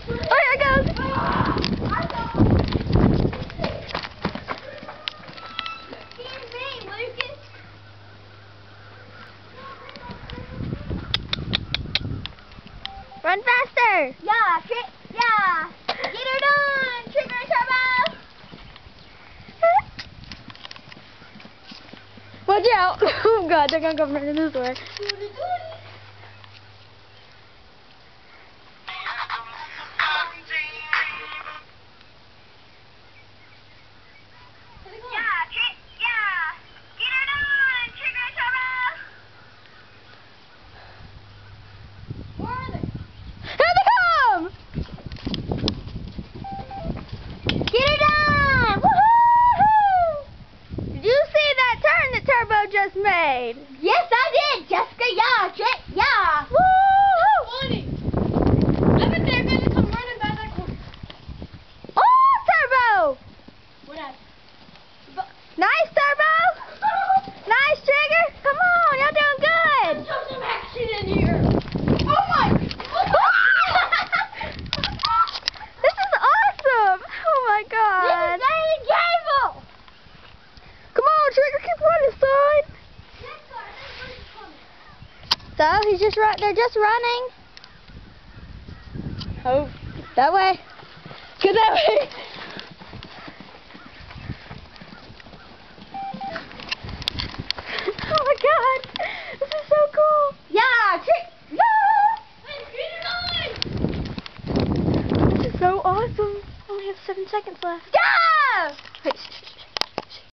Oh, here it goes. Run faster! Yeah, yeah! Get her done! Trigger Turbo! Watch out! Oh god, they're gonna come running this way. Just made. Yes, I did, Jessica. Yeah, yeah. Woo! Funny. I bet they're gonna come running by that corner. Oh, Turbo! What happened? Nice, Turbo! Nice, Trigger! Come on, y'all doing good! Show some action in here. Oh my! This is awesome! Oh my god! This is Daily Cable. Come on, Trigger, keep running, son! So, he's just right. They're just running. Oh, that way. Go that way. Oh my god, this is so cool. Yeah, This is so awesome. Only have 7 seconds left.